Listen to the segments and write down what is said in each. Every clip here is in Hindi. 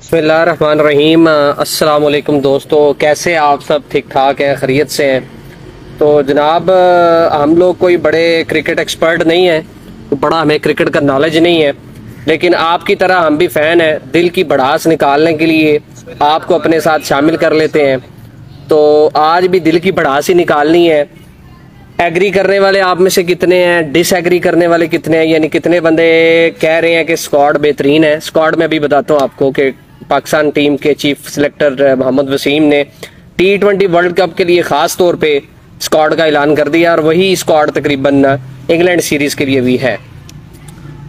बिस्मिल्लाहिर्रहमानिर्रहीम। अस्सलाम वालेकुम दोस्तों, कैसे आप सब? ठीक ठाक हैं, खैरियत से हैं? तो जनाब, हम लोग कोई बड़े क्रिकेट एक्सपर्ट नहीं हैं, तो बड़ा हमें क्रिकेट का नॉलेज नहीं है, लेकिन आपकी तरह हम भी फ़ैन हैं। दिल की भड़ास निकालने के लिए आपको अपने साथ शामिल कर लेते हैं। तो आज भी दिल की भड़ास ही निकालनी है। एग्री करने वाले आप में से कितने हैं, डिसएग्री करने वाले कितने हैं, यानी कितने बंदे कह रहे हैं कि स्क्वाड बेहतरीन है। स्क्वाड में अभी बताता हूँ आपको कि पाकिस्तान टीम के चीफ सिलेक्टर मोहम्मद वसीम ने T20 वर्ल्ड कप के लिए ख़ास तौर पे स्क्वाड का ऐलान कर दिया, और वही स्क्वाड तकरीबन इंग्लैंड सीरीज़ के लिए भी है।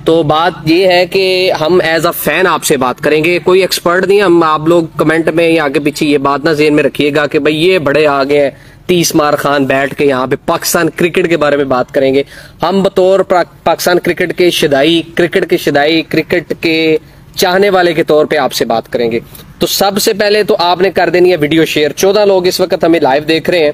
तो बात ये है कि हम एज अ फैन आपसे बात करेंगे, कोई एक्सपर्ट नहीं। हम आप लोग कमेंट में या आगे पीछे ये बात ना ज़हन में रखिएगा कि भाई ये बड़े आगे हैं, 30 मार खान बैठ के यहाँ पे पाकिस्तान क्रिकेट के बारे में बात करेंगे। हम बतौर पाकिस्तान क्रिकेट के शिदाई, क्रिकेट के चाहने वाले के तौर पे आपसे बात करेंगे। तो सबसे पहले तो आपने कर देनी है वीडियो शेयर। 14 लोग इस वक्त हमें लाइव देख रहे हैं,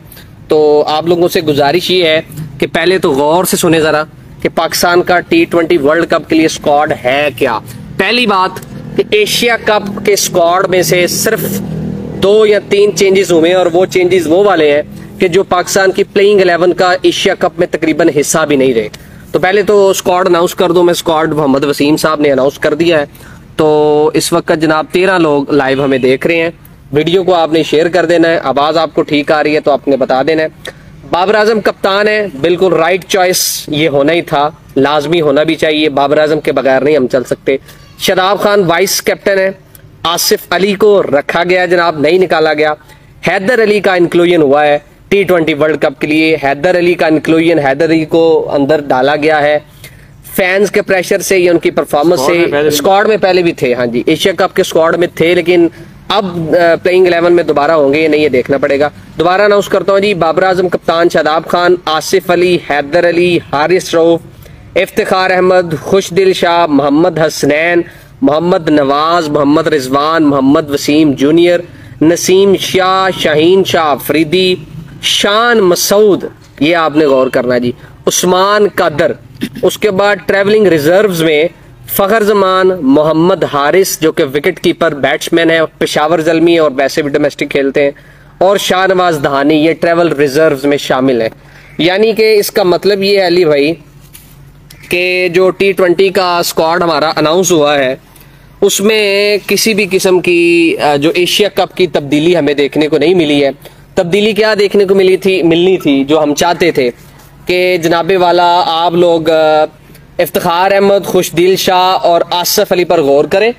तो आप लोगों से गुजारिश ये है कि पहले तो गौर से सुने जरा कि पाकिस्तान का T20 वर्ल्ड कप के लिए स्क्वाड है क्या। पहली बात कि एशिया कप के स्क्वाड में से सिर्फ 2 या 3 चेंजेस हुए हैं, और वो चेंजेस वो वाले हैं कि जो पाकिस्तान की प्लेइंग 11 का एशिया कप में तकरीबन हिस्सा भी नहीं रहे। तो पहले तो स्क्वाड अनाउंस कर दो। मैं स्क्वाड मोहम्मद वसीम साहब ने अनाउंस कर दिया है। तो इस वक्त जनाब 13 लोग लाइव हमें देख रहे हैं। वीडियो को आपने शेयर कर देना है। आवाज़ आपको ठीक आ रही है तो आपने बता देना है। बाबर आजम कप्तान है, बिल्कुल राइट चॉइस, ये होना ही था, लाजमी होना भी चाहिए। बाबर आजम के बगैर नहीं हम चल सकते। शादाब खान वाइस कैप्टन है। आसिफ अली को रखा गया जनाब, नहीं निकाला गया। हैदर अली का इंक्लूजन हुआ है T20 वर्ल्ड कप के लिए। हैदर अली का इंक्लूजन, हैदर अली को अंदर डाला गया है फैंस के प्रेशर से या उनकी परफॉर्मेंस से। स्क्वाड में पहले भी थे, हाँ जी, एशिया कप के स्क्वाड में थे, लेकिन अब प्लेइंग 11 में दोबारा होंगे या नहीं ये देखना पड़ेगा। दोबारा अनाउंस करता हूँ जी। बाबर आजम कप्तान, शादाब खान, आसिफ अली, हैदर अली, हारिस रऊफ, इफ्तिखार अहमद, खुशदिल शाह, मोहम्मद हसनैन, मोहम्मद नवाज, मोहम्मद रिजवान, मोहम्मद वसीम जूनियर, नसीम शाह, शाहीन शाह अफरीदी, शान मसूद, ये आपने गौर करना जी, उस्मान कादर। उसके बाद ट्रैवलिंग रिजर्व्स में फखर जमान, मोहम्मद हारिस जो कि विकेट कीपर बैट्समैन है, पेशावर जल्मी और वैसे भी डोमेस्टिक खेलते हैं, और शाहनवाज दहानी, ये ट्रैवल रिजर्व्स में शामिल है। यानी कि इसका मतलब ये है अली भाई कि जो T20 का स्क्वाड हमारा अनाउंस हुआ है उसमें किसी भी किस्म की जो एशिया कप की तब्दीली हमें देखने को नहीं मिली है। तब्दीली क्या देखने को मिलनी थी जो हम चाहते थे कि जनाबे वाला आप लोग इफ्तिखार अहमद, खुशदिल शाह और आसिफ अली पर गौर करें,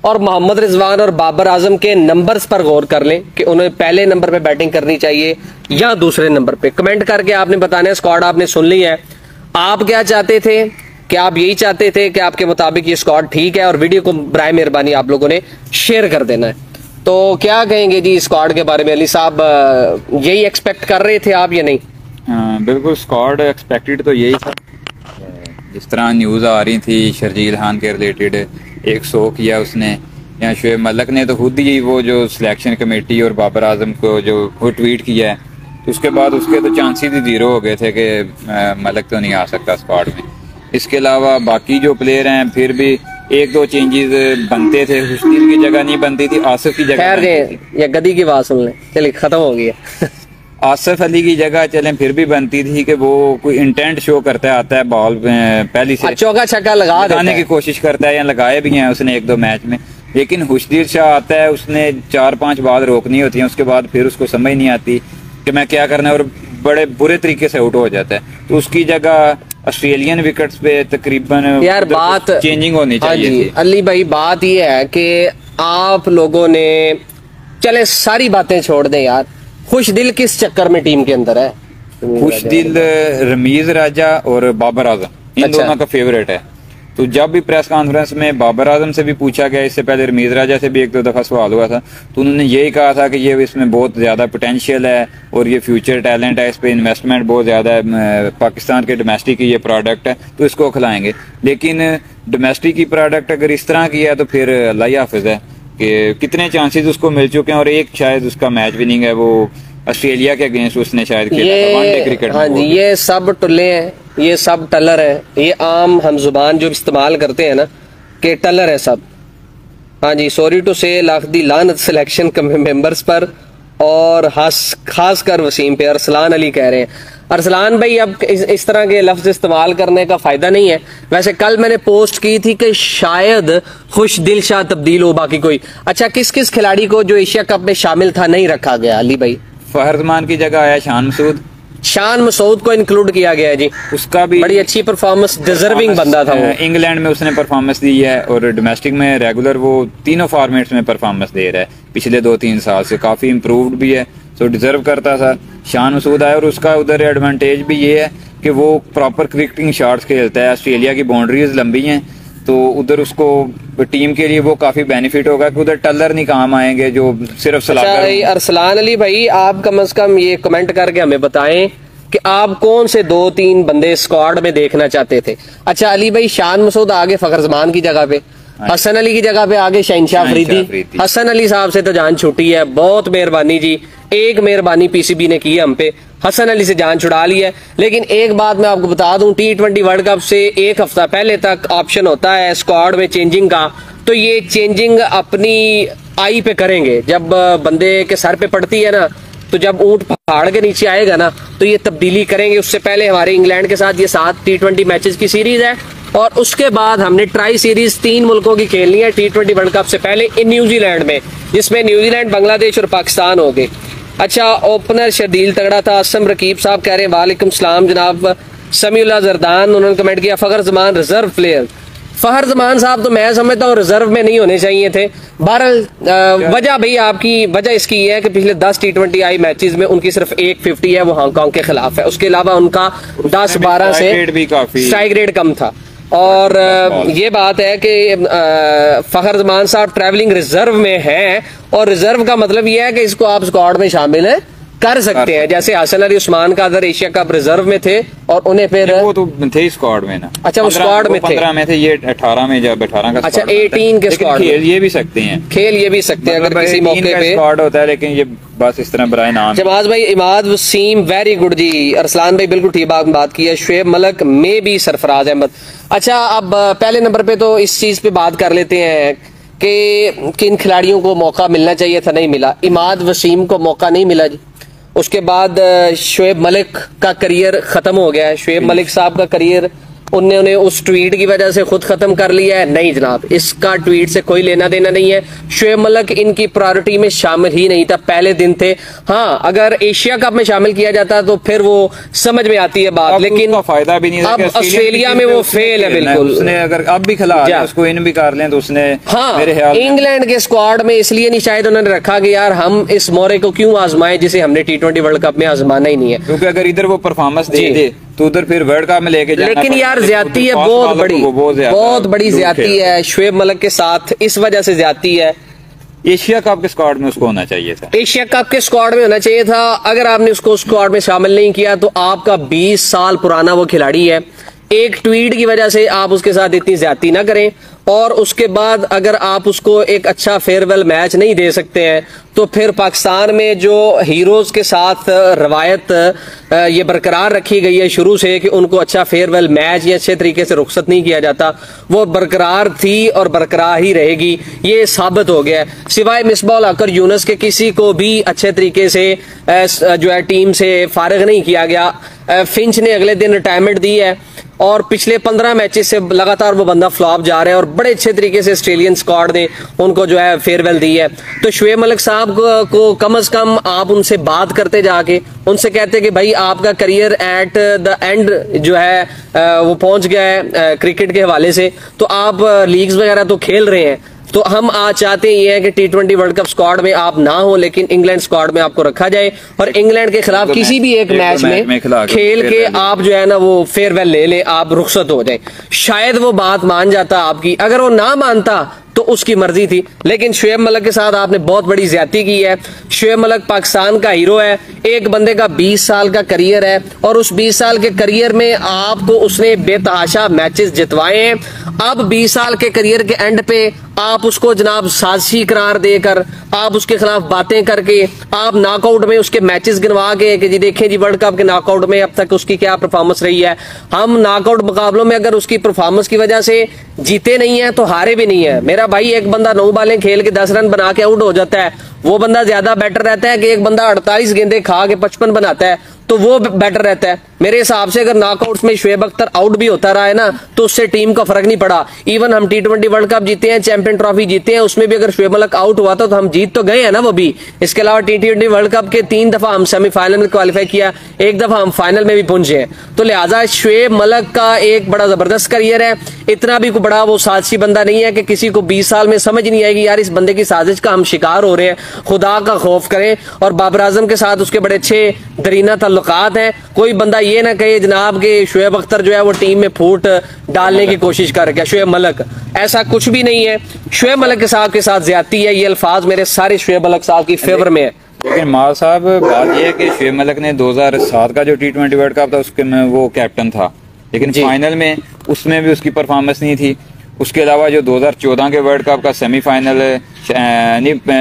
और मोहम्मद रिजवान और बाबर आजम के नंबर्स पर गौर कर लें कि उन्हें पहले नंबर पे बैटिंग करनी चाहिए या दूसरे नंबर पे। कमेंट करके आपने बताना है। स्क्वाड आपने सुन ली है, आप क्या चाहते थे? क्या आप यही चाहते थे कि आपके मुताबिक ये स्क्वाड ठीक है? और वीडियो को बराए मेहरबानी आप लोगों ने शेयर कर देना है। तो क्या कहेंगे जी स्क्वाड के बारे में अली साहब? यही एक्सपेक्ट कर रहे थे आप या नहीं? बिल्कुल, स्क्वाड एक्सपेक्टेड तो यही था। जिस तरह न्यूज़ आ रही थी शर्जील खान के रिलेटेड, एक शो किया उसने, या शुएब मलिक ने तो खुद ही वो जो सिलेक्शन कमेटी और बाबर आजम को जो वो ट्वीट किया है, तो उसके बाद उसके तो चांसेस ही 0 हो गए थे कि मलिक तो नहीं आ सकता स्क्वाड में। इसके अलावा बाकी जो प्लेयर हैं फिर भी 1-2 चेंजेस बनते थे। खुशदिल की जगह नहीं बनती थी, आसिफ की जगह या गदी की बात सुन लें, चलिए खत्म हो गया। आसिफ अली की जगह चलें फिर भी बनती थी कि वो कोई इंटेंट शो करता आता है, बॉल पहली से चौका छक्का लगाने की कोशिश करता है, या लगाए भी हैं उसने 1-2 मैच में। लेकिन खुशदिल शाह आता है, उसने 4-5 बाल रोकनी होती हैं, उसके बाद फिर उसको समझ नहीं आती कि मैं क्या करना है, और बड़े बुरे तरीके से आउट हो जाता है। तो उसकी जगह ऑस्ट्रेलियन विकेट्स पे तकरीबन यार बात चेंजिंग होनी चाहिए थी। अली भाई बात ये है कि आप लोगों ने, चले सारी बातें छोड़ दें यार, खुशदिल किस चक्कर में टीम के अंदर है? खुशदिल रमीज राजा और बाबर आजम, इन दोनों का फेवरेट है। तो जब भी प्रेस कॉन्फ्रेंस में बाबर आजम से भी पूछा गया, इससे पहले रमीज राजा से भी 1-2 दफा सवाल हुआ था, तो उन्होंने यही कहा था कि ये इसमें बहुत ज्यादा पोटेंशियल है और ये फ्यूचर टैलेंट है, इस पे इन्वेस्टमेंट बहुत ज्यादा है, पाकिस्तान के डोमेस्टिक की ये प्रोडक्ट है तो इसको खिलाएंगे। लेकिन डोमेस्टिक की प्रोडक्ट अगर इस तरह की है तो फिर अल्लाह हाफिज है कि कितने चांसेस उसको मिल चुके हैं, और एक शायद उसका मैच विनिंग है, वो ऑस्ट्रेलिया के अगेंस्ट उसने शायद खेला था वनडे क्रिकेट। हाँ जी, ये सब टुल्ले हैं, ये सब टलर है, ये आम हम जुबान जो इस्तेमाल करते हैं ना कि टलर है सब। हाँ जी, सॉरी टू से लाख दी लानत सिलेक्शन मेंबर्स पर और खास कर वसीम पे। अरसलान अली कह रहे हैं। अरसलान भाई, अब इस तरह के लफ्ज इस्तेमाल करने का फायदा नहीं है। वैसे कल मैंने पोस्ट की थी कि शायद खुश दिल शाह तब्दील हो, बाकी कोई। अच्छा, किस किस खिलाड़ी को जो एशिया कप में शामिल था नहीं रखा गया अली भाई? फहर जमान की जगह आया शान मसूद। शान मसूद को इंक्लूड किया गया है जी। उसका भी बड़ी अच्छी परफॉर्मेंस, डिजर्विंग बंदा था वो। इंग्लैंड में उसने परफॉर्मेंस दी है और डोमेस्टिक में रेगुलर वो तीनों फॉर्मेट्स में परफॉर्मेंस दे रहा है पिछले 2-3 साल से। काफी इम्प्रूव्ड भी है, तो डिजर्व करता था। शान मसूद आया और उसका उधर एडवांटेज भी ये है कि वो प्रॉपर क्रिकेटिंग शॉट्स खेलता है। ऑस्ट्रेलिया की बाउंड्रीज लंबी हैं, तो उधर उसको टीम के लिए वो काफी बेनिफिट होगा कि उधर टल्लर नहीं काम आएंगे जो सिर्फ सलाह। अरसलान अली भाई, आप कम से कम ये कमेंट करके हमें बताएं कि आप कौन से 2-3 बंदे स्क्वाड में देखना चाहते थे। अच्छा अली भाई, शान मसूद आगे फखर जमान की जगह पे, हसन अली की जगह पे आगे शहनशाह अफरीदी। हसन अली साहब से तो जान छूटी है, बहुत मेहरबानी जी। एक मेहरबानी पीसीबी ने की हम पे, हसन अली से जान छुड़ा ली है। लेकिन एक बात मैं आपको बता दूं, T20 वर्ल्ड कप से एक हफ्ता पहले तक ऑप्शन होता है स्क्वाड में चेंजिंग का, तो ये चेंजिंग अपनी आई पे करेंगे। जब बंदे के सर पे पड़ती है ना, तो जब ऊंट पहाड़ के नीचे आएगा ना, तो ये तब्दीली करेंगे। उससे पहले हमारे इंग्लैंड के साथ ये 7 T20 मैचेस की सीरीज है, और उसके बाद हमने ट्राई सीरीज 3 मुल्कों की खेलनी है T20 वर्ल्ड कप से पहले इन न्यूजीलैंड में, जिसमें न्यूजीलैंड, बांग्लादेश और पाकिस्तान हो गए। अच्छा, ओपनर शर्दील तगड़ा था। असम रकीब साहब कह रहे हैं वालेकुम सलाम जनाब। समीउल्लाह जरदान, उन्होंने कमेंट किया फखर जमान रिजर्व प्लेयर। फखर जमान साहब तो मैं समझता हूँ रिजर्व में नहीं होने चाहिए थे। बहरहाल वजह भाई आपकी वजह इसकी है कि पिछले 10 T20 आई मैचेस में उनकी सिर्फ एक 50 है, वो हांगकांग के खिलाफ है। उसके अलावा उनका 10-12 से स्ट्राइक रेट कम था। और ये बात है कि फखर जमान साहब ट्रैवलिंग रिजर्व में हैं, और रिजर्व का मतलब ये है कि इसको आप स्क्वाड में शामिल है कर सकते हैं। जैसे हसन अली उस्मान का अदर एशिया कप रिजर्व में थे और उन्हें फिर वो तो थे स्क्वाड में ना। अच्छा, वो स्क्वाड में थे, 15 में थे, ये 18 में, जब 18 का। अच्छा, 18 के स्क्वाड में खेल ये भी सकते हैं, खेल ये भी सकते हैं अगर किसी मौके पे स्क्वाड होता है। लेकिन ये बस इस तरह बराए नाम। जमाज भाई, इमाद वसीम वेरी गुड जी। अरसलान भाई बिल्कुल ठीक बात की है। शुएब मलिक में भी सरफराज अहमद। अच्छा, अब पहले नंबर पे तो इस चीज पे बात कर लेते हैं कि किन खिलाड़ियों को मौका मिलना चाहिए था, नहीं मिला। इमाद वसीम को मौका नहीं मिला जी। उसके बाद शुएब मलिक का करियर खत्म हो गया है। शुएब मलिक साहब का करियर उन्होंने उस ट्वीट की वजह से खुद खत्म कर लिया है। नहीं जनाब, इसका ट्वीट से कोई लेना देना नहीं है। शुएब मलिक इनकी प्रायोरिटी में शामिल ही नहीं था, पहले दिन थे। हाँ, अगर एशिया कप में शामिल किया जाता तो फिर वो समझ में आती है बात, लेकिन फायदा भी नहीं। अब ऑस्ट्रेलिया में वो फेल है बिल्कुल। उसने अगर अब भी खिला उसको इन भी कर लें तो उसने, हाँ, मेरे ख्याल इंग्लैंड के स्क्वाड में इसलिए नहीं शायद उन्होंने रखा कि यार हम इस मोरे को क्यों आजमाएं जिसे हमने T20 वर्ल्ड कप में आजमाना ही नहीं है। क्योंकि अगर इधर वो परफॉर्मेंस दे तो उधर फिर वर्ल्ड कप में लेके जाना। लेकिन यार ज्यादती है, बहुत बड़ी ज्यादती है शुएब मलिक के साथ, इस वजह से ज्यादती है। एशिया कप के स्क्वाड में उसको होना चाहिए था, एशिया कप के स्क्वाड में होना चाहिए था। अगर आपने उसको स्क्वाड में शामिल नहीं किया तो आपका 20 साल पुराना वो खिलाड़ी है। एक ट्वीट की वजह से आप उसके साथ इतनी ज्यादती ना करें, और उसके बाद अगर आप उसको एक अच्छा फेयरवेल मैच नहीं दे सकते हैं तो फिर पाकिस्तान में जो हीरोज के साथ रवायत ये बरकरार रखी गई है शुरू से कि उनको अच्छा फेयरवेल मैच या अच्छे तरीके से रुखसत नहीं किया जाता, वो बरकरार थी और बरकरार ही रहेगी, ये साबित हो गया है। सिवाय मिसबाह अकर यूनुस के किसी को भी अच्छे तरीके से जो है टीम से फारिग नहीं किया गया। फिंच ने अगले दिन रिटायरमेंट दी है और पिछले 15 मैचेस से लगातार वो बंदा फ्लॉप जा रहा है, और बड़े अच्छे तरीके से ऑस्ट्रेलियन स्क्वाड ने उनको जो है फेयरवेल दी है। तो शुएब मलिक साहब को कम से कम आप उनसे बात करते, जाके उनसे कहते कि भाई आपका करियर एट द एंड जो है वो पहुंच गया है क्रिकेट के हवाले से, तो आप लीग्स वगैरह तो खेल रहे हैं, तो हम आज चाहते ही हैं कि T20 वर्ल्ड कप स्क्वाड में आप ना हो, लेकिन इंग्लैंड स्क्वाड में आपको रखा जाए और इंग्लैंड के खिलाफ किसी भी एक मैच में खेल के आप जो है ना वो फेयरवेल ले ले, आप रुखसत हो जाए। शायद वो बात मान जाता आपकी, अगर वो ना मानता तो उसकी मर्जी थी, लेकिन शुएब मलिक के साथ आपने बहुत बड़ी ज्यादती की है। शुएब मलिक पाकिस्तान का हीरो है, एक बंदे का 20 साल का करियर है और उस 20 साल के करियर में आपको उसने बेतहाशा मैचेस जितवाए हैं। अब 20 साल के करियर के एंड पे आप उसको जनाब साजिशी करार देकर, आप उसके खिलाफ बातें करके, आप नॉकआउट में उसके मैचेस गिनवा के कि जी देखें जी वर्ल्ड कप के नॉकआउट में अब तक उसकी क्या परफॉर्मेंस रही है। हम नॉकआउट मुकाबलों में अगर उसकी परफॉर्मेंस की वजह से जीते नहीं है तो हारे भी नहीं है। मेरा भाई एक बंदा 9 बालें खेल के 10 रन बना के आउट हो जाता है, वो बंदा ज्यादा बेटर रहता है कि एक बंदा 48 गेंदे खा के 55 बनाता है, तो वो बेटर रहता है। मेरे हिसाब से अगर नॉकआउट्स में शुएब अख्तर आउट भी होता रहा है ना तो उससे टीम का फर्क नहीं पड़ा। इवन हम T20 वर्ल्ड कप जीते हैं, चैंपियन ट्रॉफी जीते हैं, उसमें भी अगर शुएब मलिक आउट हुआ था तो हम जीत तो गए हैं ना वो भी। इसके अलावा T20 वर्ल्ड कप के 3 दफा हम सेमीफाइनल में क्वालिफाई किया, 1 दफा हम फाइनल में भी पहुंचे हैं। तो लिहाजा शुएब मलिक का एक बड़ा जबरदस्त करियर है, इतना भी कोई बड़ा वो साजिशी बंदा नहीं है कि किसी को 20 साल में समझ नहीं आएगी यार इस बंदे की साजिश का हम शिकार हो रहे हैं। खुदा का खौफ करें। और बाबर आजम के साथ उसके बड़े अच्छे दरीना ताल्लुकात हैं। कोई बंदा ये ना कहे जनाब कि शुएब अख्तर जो है वो टीम में फूट डालने की कोशिश कर रहा है, शुएब मलिक, ऐसा कुछ भी नहीं है। शुएब मलिक साहब के साथ ज्यादती है। ये अल्फाज मेरे सारे शुएब मलिक साहब की फेवर में है। लेकिन माल साहब बात यह है कि शुएब मलिक ने 2007 का जो T20 वर्ल्ड कप था उसके में वो कैप्टन था, लेकिन फाइनल में उसमें भी उसकी परफॉर्मेंस नहीं थी। उसके अलावा जो 2014 के वर्ल्ड कप का सेमीफाइनल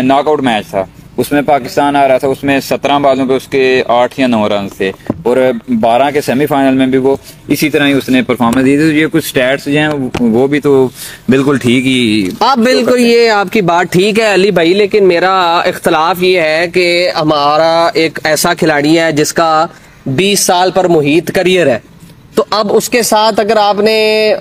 नॉकआउट मैच था उसमें पाकिस्तान आ रहा था, उसमें 17 बालों पे उसके 8 या 9 रन थे और 12 के सेमीफाइनल में भी वो इसी तरह ही उसने परफॉर्मेंस दी थी। ये कुछ स्टैट्स जो हैं वो भी तो बिल्कुल ठीक ही। आप बिल्कुल ये आपकी बात ठीक है अली भाई, लेकिन मेरा इख्तलाफ ये है कि हमारा एक ऐसा खिलाड़ी है जिसका 20 साल पर मुहित करियर है, तो अब उसके साथ अगर आपने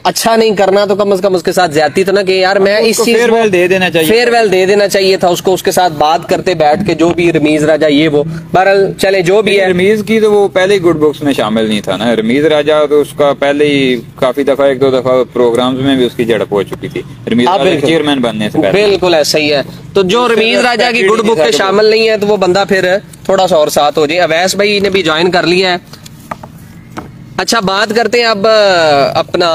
अच्छा नहीं करना तो कम से कम उसके साथ ज्यादती तो ना कि यार मैं इस चीज फेयरवेल दे देना चाहिए, फेयरवेल दे देना चाहिए था उसको। उसके साथ बात करते बैठ के जो भी रमीज राजा ये वो बहरहाल चले जो भी है। रमीज की तो वो पहले ही गुड बुक्स में शामिल नहीं था ना। रमीज राजा तो उसका पहले ही काफी दफा 1-2 दफा प्रोग्राम्स में भी उसकी झड़प हो चुकी थी रमीज राजा चेयरमैन बनने से पहले। बिल्कुल ऐसा ही है। तो जो रमीज राजा की गुड बुक में शामिल नहीं है तो वो बंदा फिर थोड़ा सा और साथ हो जाए। अवैस भाई ने भी ज्वाइन कर लिया है। अच्छा बात करते हैं अब अपना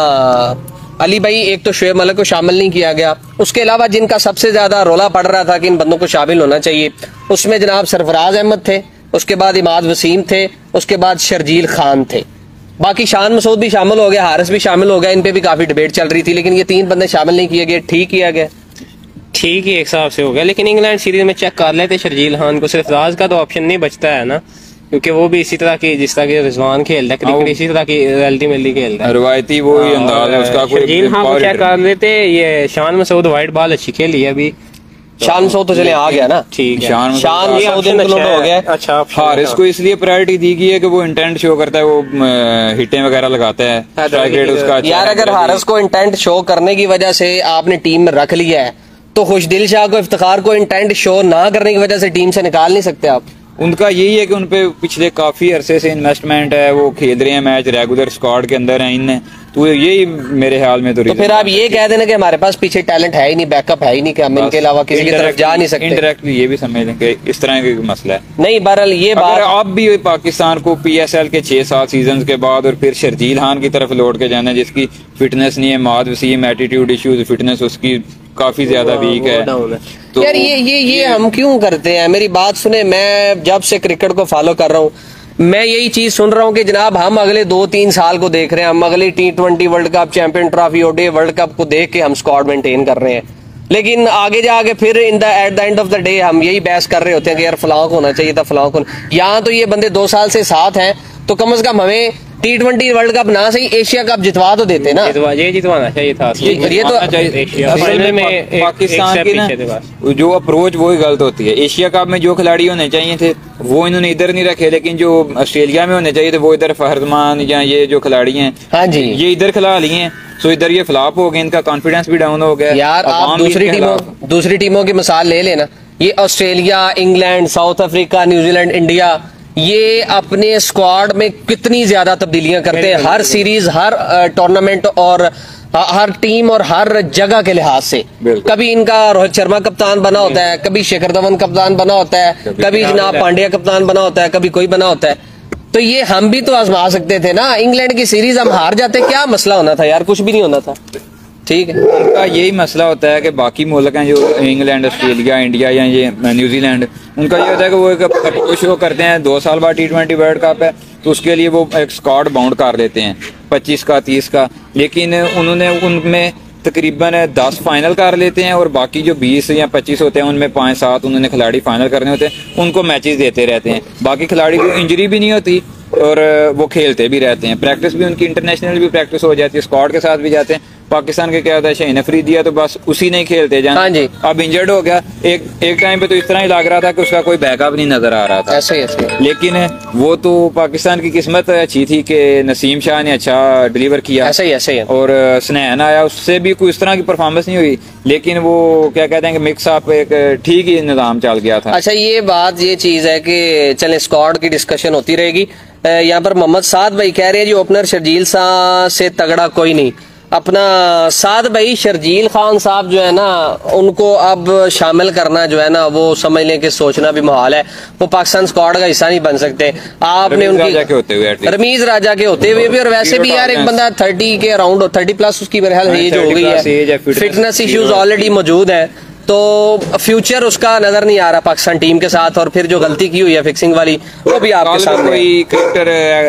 अली भाई। एक तो शुएब मलिक को शामिल नहीं किया गया, उसके अलावा जिनका सबसे ज्यादा रोला पड़ रहा था कि इन बंदों को शामिल होना चाहिए, उसमें जनाब सरफराज अहमद थे, उसके बाद इमाद वसीम थे, उसके बाद शर्जील खान थे। बाकी शान मसूद भी शामिल हो गया, हारिस भी शामिल हो गया, इन पे भी काफी डिबेट चल रही थी, लेकिन ये 3 बंदे शामिल नहीं किए गए। ठीक किया गया, ठीक ही एक हिसाब से हो गया। लेकिन इंग्लैंड सीरीज में चेक कर लेते शर्जील खान को, सरफराज का तो ऑप्शन नहीं बचता है ना, क्योंकि वो भी इसी तरह की जिस तरह की रिजवान खेलता है क्रिकेट, इसी तरह की अल्टीमेटली खेलता है, रवायती वो ही अंदाज है उसका। शर्जील खान को चेक कर लेते। ये शान मसूद वाइट बॉल अच्छी खेली है अभी। शान मसूद तो चले आ गया ना, ठीक है, शान मसूद इंक्लूड हो गया। अच्छा हारिस को इसलिए प्रायोरिटी दी गई है कि वो इंटेंट शो करता है, वो हिटें वगैरह लगाता है, स्ट्राइक रेट उसका अच्छा। यार अगर हारिस को इंटेंट शो करने की वजह से आपने टीम में रख लिया है तो खुशदिल शाह को, इफ्तिखार को इंटेंट शो ना करने की वजह से टीम से निकाल नहीं सकते आप। उनका यही है कि उनपे पिछले काफी अरसे से इन्वेस्टमेंट है, वो खेल रहे हैं मैच, रेगुलर स्क्वाड के अंदर है इन, तो यही मेरे ख्याल में। तो फिर आप ये कह देना कि हमारे पास पीछे टैलेंट है ही नहीं, बैकअप है ही नहीं, कि हम इनके अलावा किसी की तरफ जा नहीं सकते। इंडायरेक्टली ये भी समझ लें कि इस तरह का मसला है। नहीं बहरहाल ये बात, आप भी पाकिस्तान को PSL के 6-7 सीजन के बाद और फिर शर्जील खान की तरफ लौट के जाना, जिसकी फिटनेस नहीं है, माद वसीम एटीट्यूड इश्यूज, फिटनेस उसकी काफी ज्यादा वीक है। तो यार ये हम क्यों करते हैं? मेरी बात सुने, मैं जब से क्रिकेट को फॉलो कर रहा हूँ मैं यही चीज सुन रहा हूँ कि जनाब हम अगले 2-3 साल को देख रहे हैं, हम अगले T20 world cup, champion trophy, ODI world cup को देख के हम स्क्वाड मेंटेन कर रहे हैं, लेकिन आगे जाके फिर at the end of the day हम यही बहस कर रहे होते हैं कि यार फलां को होना चाहिए था, फलां को। यहाँ तो ये बंदे 2 साल से साथ हैं, तो कम से कम हमें T20 वर्ल्ड कप ना सही एशिया कप जितवा तो देते ना। ये जितवाना चाहिए था, ये तो असल में पाकिस्तान की ना जो अप्रोच वही गलत होती है। एशिया कप में जो खिलाड़ी होने चाहिए थे वो इन्होंने इधर नहीं रखे, लेकिन जो ऑस्ट्रेलिया में होने चाहिए थे वो इधर फहरमान या ये जो खिलाड़ी हैं, हाँ जी, ये इधर खिला लिए हैं, सो इधर ये फ्लॉप हो गए, इनका कॉन्फिडेंस भी डाउन हो गया। यार आप दूसरी टीमों की मिसाल ले लेना, ये Australia, England, south Africa, New Zealand, India, ये अपने स्क्वाड में कितनी ज्यादा तब्दीलियां करते हैं हर सीरीज, हर टूर्नामेंट और हर टीम और हर जगह के लिहाज से। कभी इनका रोहित शर्मा कप्तान बना होता है, कभी शिखर धवन कप्तान बना होता है, कभी जनाब पांड्या कप्तान बना होता है, कभी कोई बना होता है। तो ये हम भी तो आजमा सकते थे ना। इंग्लैंड की सीरीज हम हार जाते, क्या मसला होना था यार? कुछ भी नहीं होना था। ठीक है। उनका यही मसला होता है कि बाकी मुल्क हैं जो इंग्लैंड, ऑस्ट्रेलिया, इंडिया या ये न्यूजीलैंड, उनका ये होता है कि वो एक अप्रोच वो करते हैं 2 साल बाद T20 वर्ल्ड कप है तो उसके लिए वो एक स्क्वाड बाउंड कर लेते हैं 25 का 30 का, लेकिन उन्होंने उनमें तकरीबन 10 फाइनल कर लेते हैं और बाकी जो 20 या 25 होते हैं उनमें 5-7 उन्होंने खिलाड़ी फाइनल करने होते हैं, उनको मैचेस देते रहते हैं। बाकी खिलाड़ी को इंजरी भी नहीं होती और वो खेलते भी रहते हैं, प्रैक्टिस भी उनकी इंटरनेशनल भी प्रैक्टिस हो जाती है, स्क्वाड के साथ भी जाते हैं। पाकिस्तान के क्या होता है, शाहीन अफरीदी तो बस उसी नहीं खेलते जाना। हाँ जी। अब इंजर्ड हो गया, एक टाइम पे तो इस तरह ही लग रहा था कि उसका कोई बैकअप नहीं नजर आ रहा था। ऐसे ही लेकिन वो तो पाकिस्तान की किस्मत अच्छी थी कि नसीम शाह ने अच्छा डिलीवर किया, ऐसे ही और स्नैन आया, उससे भी कोई इस तरह की परफॉर्मेंस नहीं हुई, लेकिन वो क्या कहते हैं कि मिक्स अप एक ठीक ही निजाम चल गया था। अच्छा, ये चीज है कि चले स्क्वाड की डिस्कशन होती रहेगी। यहाँ पर मोहम्मद साद भाई कह रहे हैं जी ओपनर शर्जील शाह से तगड़ा कोई नहीं। अपना साद भाई, शर्जील खान साहब जो है ना, उनको अब शामिल करना जो है ना, वो समझ लें कि सोचना भी मुहाल है। वो पाकिस्तान स्क्वाड का हिस्सा नहीं बन सकते। आपने उनकी रमीज राजा के होते हुए भी, और वैसे भी यार एक बंदा 30 के अराउंड, 30 प्लस उसकी मेरे ख्याल एज हो गई है, फिटनेस इश्यूज ऑलरेडी मौजूद है, तो फ्यूचर उसका नजर नहीं आ रहा पाकिस्तान टीम के साथ। और फिर जो गलती की हुई है फिक्सिंग वाली, वो भी आपके सामने। कोई क्रिकेटर,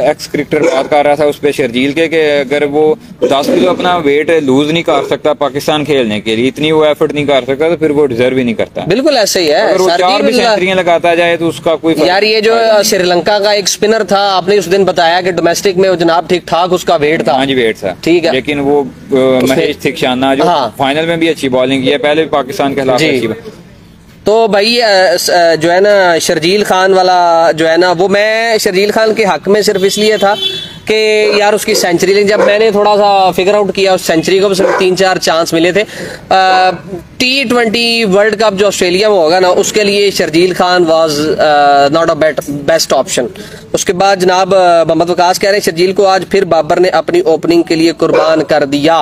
एक्स क्रिकेटर बात कर रहा था उस पे शर्जील के कि अगर वो 10 किलो अपना वेट लूज नहीं कर सकता पाकिस्तान खेलने के लिए, इतनी वो एफर्ट नहीं कर सकता, तो फिर वो डिजर्व ही नहीं करता। बिल्कुल ऐसे ही है। अगर वो 4 भी सेंचुरियां लगाता जाए तो उसका कोई यार, ये जो श्रीलंका का एक स्पिनर था, आपने उस दिन बताया कि डोमेस्टिक में जनाब ठीक ठाक उसका वेट था। हाँ जी, वेट था, ठीक है, लेकिन वो महेश थिकशाना जो फाइनल में भी अच्छी बॉलिंग की है, पहले भी पाकिस्तान के खिलाफ अच्छी। तो भाई जो है ना शर्जील खान वाला जो है ना, वो मैं शर्जील खान के हक में सिर्फ इसलिए था कि यार उसकी सेंचुरी, लेकिन जब मैंने थोड़ा सा फिगर आउट किया उस सेंचुरी को, सिर्फ 3-4 चांस मिले थे। T20 वर्ल्ड कप जो ऑस्ट्रेलिया में होगा ना, उसके लिए Sharjeel Khan was not a best option. उसके बाद जनाब मोहम्मद वकास कह रहे हैं शर्जील को आज फिर बाबर ने अपनी ओपनिंग के लिए कुर्बान कर दिया।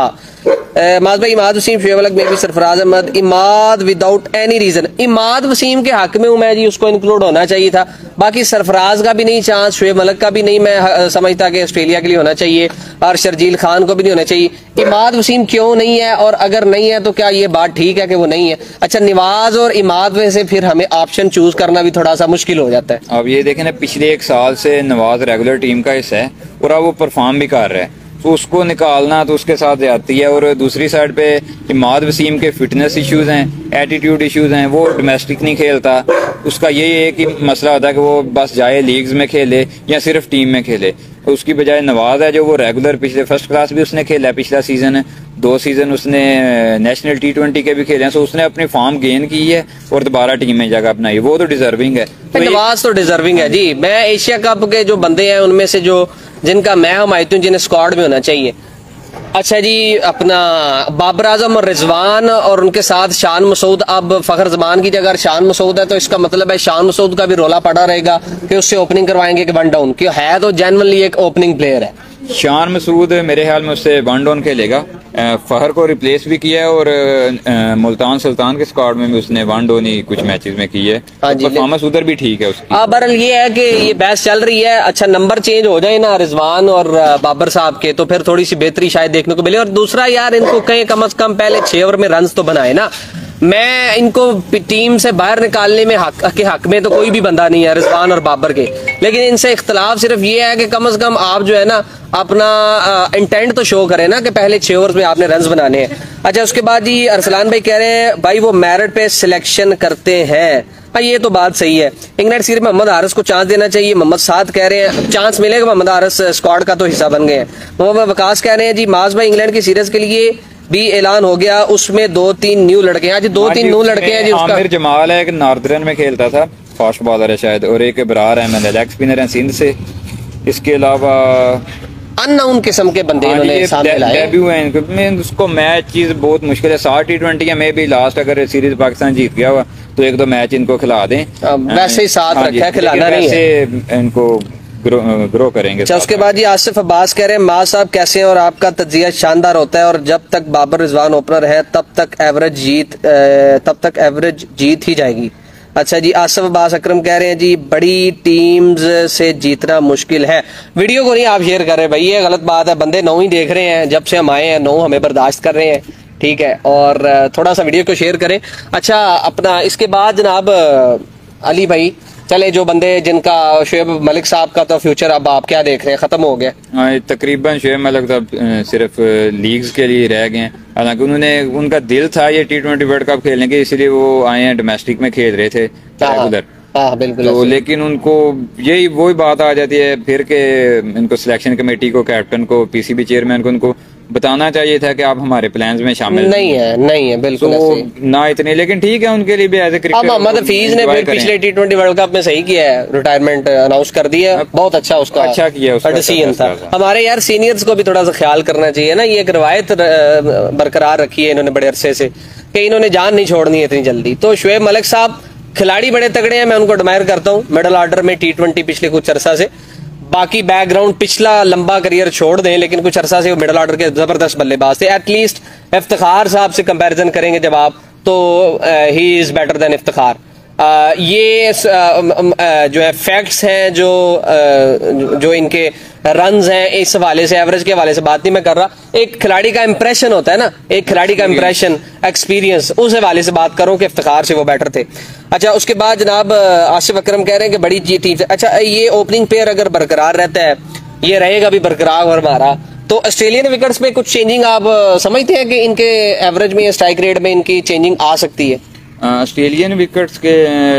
माज भाई, इमाद वसीम, शुएब अलग में भी, Sarfaraz Ahmed, Imad without any reason. Imad Wasim के हक में हूं मैं जी, उसको इंक्लूड होना चाहिए था। बाकी सरफराज का भी नहीं चांस, शुएब अलग का भी नहीं मैं समझता कि ऑस्ट्रेलिया के लिए होना चाहिए, और शर्जील खान को भी नहीं होना चाहिए। इमाद वसीम क्यों नहीं है, और अगर नहीं है तो क्या ये बात ठीक है कि वो नहीं है? अच्छा, नवाज और इमाद में से फिर हमें ऑप्शन चूज करना भी थोड़ा सा मुश्किल हो जाता है। अब ये देखें ना, पिछले 1 साल से नवाज रेगुलर टीम का हिस्सा है और अब वो परफॉर्म भी कर रहा है, तो उसको निकालना तो उसके साथ जाती है। और दूसरी साइड पे इमाद वसीम के फिटनेस इश्यूज हैं, एटीट्यूड इश्यूज हैं, वो डोमेस्टिक नहीं खेलता। उसका यही है कि मसला होता है कि वो बस जाए लीग्स में खेले या सिर्फ टीम में खेले। उसकी बजाय नवाज है जो वो रेगुलर, पिछले फर्स्ट क्लास भी उसने खेला है, पिछला सीजन 2 सीजन उसने नेशनल T20 के भी खेले हैं, तो उसने अपनी फॉर्म गेन की है और दोबारा टीम में जगह अपनाई, वो तो डिजर्विंग है। नवाज तो डिजर्विंग है जी। मैं एशिया कप के जो बंदे हैं उनमें से जो जिनका मैं हमायती हूँ, जिन्हें स्क्वाड में होना चाहिए। अच्छा जी, अपना बाबर आजम और रिजवान और उनके साथ शान मसूद। अब फखर जमान की जगह शान मसूद है तो इसका मतलब है शान मसूद का भी रोला पड़ा रहेगा कि उससे ओपनिंग करवाएंगे कि 1 डाउन, कि है तो जेन्युइनली एक ओपनिंग प्लेयर है। शान मसूद मेरे ख्याल में उससे 1 डाउन खेलेगा। फहर को रिप्लेस भी किया है और मुल्तान सुल्तान के स्क्वाड में भी उसने 1 डाउन ही कुछ मैचेस में की है। परफॉर्मेंस उधर भी ठीक है उसकी। बहरहाल ये है कि ये बहस चल रही है। अच्छा, नंबर चेंज हो जाए ना रिजवान और बाबर साहब के, तो फिर थोड़ी सी बेहतरी शायद देखने को मिले। और दूसरा यार, इनको कहीं कम से कम पहले 6 ओवर में रन तो बनाए ना। मैं इनको टीम से बाहर निकालने में हक में तो कोई भी बंदा नहीं है रिजवान और बाबर के, लेकिन इनसे इख्तलाफ सिर्फ ये है कि कम से कम आप जो है ना अपना इंटेंट तो शो करें ना कि पहले 6 ओवर में आपने रन्स बनाने हैं। अच्छा, उसके बाद जी अरसलान भाई कह रहे हैं भाई वो मेरिट पे सिलेक्शन करते हैं। हाँ, ये तो बात सही है। इंग्लैंड सीरीज में मोहम्मद हारिस को चांस देना चाहिए। मोहम्मद साद कह रहे हैं चांस मिलेगा, मोहम्मद हारिस स्क्वाड का तो हिस्सा बन गए हैं। मोहम्मद वकास कह रहे हैं जी माज भाई इंग्लैंड की सीरीज के लिए भी ऐलान हो गया, उसमें 2-3 न्यू लड़के हैं। आज 2-3 न्यू लड़के हैं जी। उसका आमिर जमाल है, एक नॉर्दर्न में खेलता था, फास्ट बॉलर है शायद, और एक इब्रार अहमद लेग स्पिनर है सिंध से। इसके अलावा अननोन किस्म के बंदे इन्होंने सामने लाए। डेब्यू है इनको। मैं उसको मैच चीज बहुत मुश्किल है। 60 T20 है, में भी लास्ट अगर सीरीज पाकिस्तान जीत गया हुआ तो 1-2 मैच इनको खिला दें। वैसे ही साथ रखा है, खिलाना नहीं है। इनको ग्रो करेंगे। अच्छा, उसके बाद जी आसिफ अब्बास कह रहे हैं माँ साहब कैसे हैं और आपका तज्जिया शानदार होता है, और जब तक बाबर रिजवान ओपनर है तब तक एवरेज जीत ही जाएगी। अच्छा जी, आसिफ अब्बास अकरम कह रहे हैं जी बड़ी टीम्स से जीतना मुश्किल है। वीडियो को नहीं आप शेयर कर रहे भाई, ये गलत बात है। बंदे 9 ही देख रहे हैं, जब से हम आए हैं 9 हमें बर्दाश्त कर रहे हैं। ठीक है, और थोड़ा सा वीडियो को शेयर करें। अच्छा, अपना इसके बाद जनाब अली भाई, चले जो बंदे जिनका शुएब मलिक साहब का तो फ्यूचर अब आप क्या देख रहे हैं, खत्म हो गया? हाँ, तकरीबन शुएब मलिक साहब सिर्फ लीग्स के लिए रह गए हैं। हालांकि उनका दिल था ये T20 वर्ल्ड कप खेलने के, इसलिए वो आए हैं, डोमेस्टिक में खेल रहे थे उधर। हाँ बिल्कुल। तो लेकिन उनको यही वही बात आ जाती है फिर के इनको सिलेक्शन कमेटी को, कैप्टन को, PCB चेयरमैन को उनको बताना चाहिए था कि आप हमारे प्लान्स में शामिल नहीं है बिल्कुल तो ना इतने। लेकिन ठीक है, उनके लिए भी as a cricketer. Mohammad Hafeez ने फिर पिछले T20 वर्ल्ड कप में सही किया है, रिटायरमेंट अनाउंस कर दिया, बहुत अच्छा उसका अच्छा किया, उसका डिसीजन था। हमारे यार सीनियर्स को भी थोड़ा सा ख्याल करना चाहिए ना, ये एक रवायत बरकरार रखी है इन्होंने बड़े अरसे से कि इन्होंने जान नहीं छोड़नी है इतनी जल्दी। तो शुएब मलिक साहब खिलाड़ी बड़े तगड़े हैं, मैं उनको एडमायर करता हूँ, मिडिल ऑर्डर में T20 पिछले कुछ अरसा से। बाकी बैकग्राउंड पिछला लंबा करियर छोड़ दें, लेकिन कुछ अरसा से वो मिडिल ऑर्डर के जबरदस्त बल्लेबाज थे। एटलीस्ट इफ्तिखार साहब से कंपैरिजन करेंगे जब आप, तो he is better than Iftikhar. ये जो है फैक्ट्स हैं, जो इनके रन्स हैं, इस हवाले से, एवरेज के हवाले से बात नहीं मैं कर रहा। एक खिलाड़ी का इंप्रेशन होता है ना, एक खिलाड़ी का इंप्रेशन, एक्सपीरियंस, उस हवाले से बात करूं कि इफ्तिखार से वो बेटर थे। अच्छा, उसके बाद जनाब आसिफ अकरम कह रहे हैं कि बड़ी टीम से, अच्छा ये ओपनिंग पेयर अगर बरकरार रहता है, ये रहेगा भी बरकरार और हमारा, तो ऑस्ट्रेलियन विकेट्स में कुछ चेंजिंग आप समझते हैं कि इनके एवरेज में, स्ट्राइक रेट में इनकी चेंजिंग आ सकती है? ऑस्ट्रेलियन विकेट्स के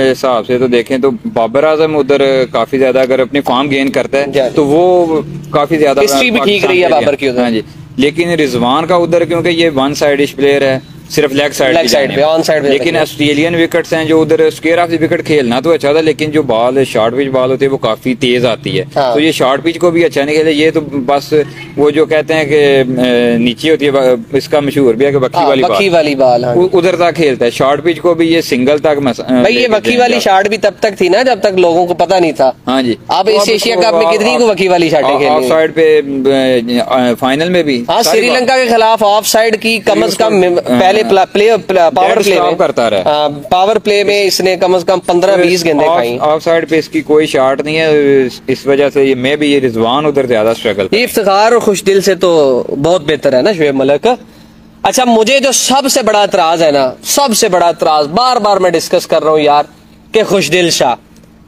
हिसाब से तो देखें तो बाबर आजम उधर काफी ज्यादा अगर अपनी फॉर्म गेन करता है तो वो काफी ज्यादा हिस्ट्री भी ठीक रही है बाबर की उधर। हाँ जी, लेकिन रिजवान का उधर क्योंकि ये वन साइडिश प्लेयर है, सिर्फ लेग साइड पे, ऑन साइड। लेकिन ऑस्ट्रेलियन विकेट्स हैं जो उधर स्क्वायर ऑफ द विकेट खेलना तो अच्छा था, लेकिन जो बॉल शॉर्ट पिच बॉल होती है वो काफी तेज आती है। तो ये शॉर्ट पिच को भी अच्छा नहीं खेले, ये तो बस वो जो कहते हैं कि नीचे होती है, इसका मशहूर भी है कि बक्खी वाली बॉल उधर तक खेलता है। शॉर्ट पिच को भी ये सिंगल तक भाई, ये बक्खी वाली शॉट भी तब तक थी ना जब तक लोगों को पता नहीं था। हाँ जी, अब इस एशिया कप में कितनी को बक्खी वाली शॉटें खेली, ऑफ साइड पे फाइनल में भी। हाँ, श्रीलंका के खिलाफ ऑफ साइड की कम से कम पहले पावर प्ले करता रहा, पावर प्ले में इसने कम से कम 15-20 गेंदें खाई। ऑफ साइड पे इसकी कोई शॉट नहीं है, इस वजह से ये मे भी ये रिजवान उधर ज्यादा स्ट्रगल। ये इफ्तिखार और खुशदिल से तो बहुत बेहतर है ना शुएब मलिक। अच्छा, मुझे जो सबसे बड़ा एतराज है ना, सबसे बड़ा एतराज बार बार मैं डिस्कस कर रहा हूँ यार, कि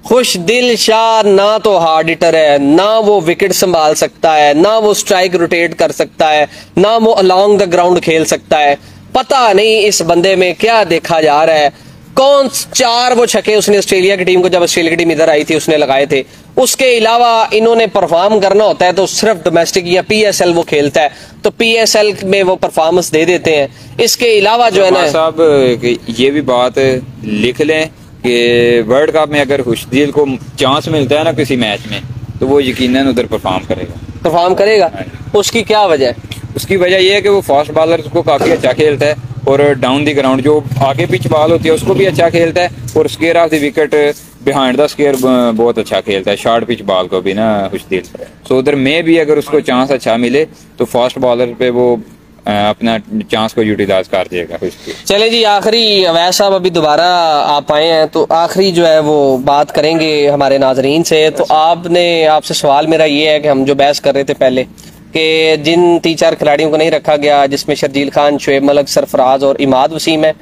खुशदिल शाह ना तो हार्ड हिटर है, ना वो विकेट संभाल सकता है, ना वो स्ट्राइक रोटेट कर सकता है, ना वो अलोंग द ग्राउंड खेल सकता है। पता नहीं इस बंदे में क्या देखा जा रहा है। कौन 4 वो छक्के उसने ऑस्ट्रेलिया की टीम को, जब ऑस्ट्रेलिया की टीम इधर आई थी, उसने लगाए थे। उसके अलावा इन्होंने परफॉर्म करना होता है तो सिर्फ डोमेस्टिक या PSL वो खेलता है, तो PSL में वो परफॉर्मेंस दे देते हैं। इसके अलावा जो है ना साहब, ये भी बात लिख लें कि वर्ल्ड कप में अगर खुशदिल को चांस मिलता है ना किसी मैच में, तो वो यकीनन उधर परफॉर्म करेगा। उसकी क्या वजह है? उसकी वजह यह है कि वो फास्ट बॉलर को काफी अच्छा खेलता है, और डाउन दी ग्राउंड जो आगे पिच बॉल होती है उसको भी अच्छा खेलता है, और square of the wicket behind the square बहुत अच्छा खेलता है, शॉर्ट पिच बॉल को भी ना खुशदिल। सो उधर में भी अगर उसको चांस अच्छा मिले तो फास्ट बॉलर पे वो अपना चांस को यूटिलाइज कर देगा। चले जी, आखिरी अवैस साहब अभी दोबारा आप आए हैं, तो आखिरी जो है वो बात करेंगे हमारे नाजरीन से। तो आपसे सवाल मेरा ये है कि हम जो बहस कर रहे थे पहले कि जिन 3-4 खिलाड़ियों को नहीं रखा गया, जिसमें शर्जील खान, शुएब मलिक, सरफराज और इमाद वसीम है,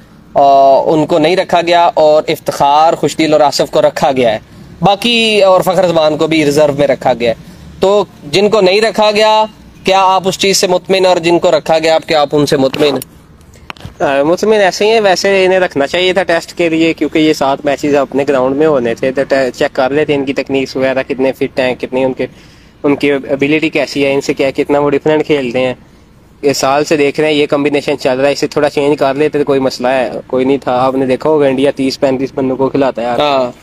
उनको नहीं रखा गया, और इफ्तिखार, खुशदिल और आसिफ को रखा गया है, बाकी और फखर जमान को भी रिजर्व में रखा गया है। तो जिनको नहीं रखा गया, क्या आप उस चीज से मुतमिन, और जिनको रखा गया क्या आप उनसे मुतमिन? मुतमिन ऐसे ही है। वैसे इन्हें रखना चाहिए था टेस्ट के लिए, क्योंकि ये 7 मैचेस अपने ग्राउंड में होने थे, तो चेक कर लेते इनकी टेक्निक्स वगैरह, कितने फिट हैं, कितनी उनकी एबिलिटी कैसी है, इनसे क्या कितना वो डिफरेंट खेलते हैं। ये साल से देख रहे हैं ये कॉम्बिनेशन चल रहा है, इसे थोड़ा चेंज कर लेते तो कोई मसला है कोई नहीं था। आपने देखा होगा इंडिया 30-35 बंदों को खिलाता है। हाँ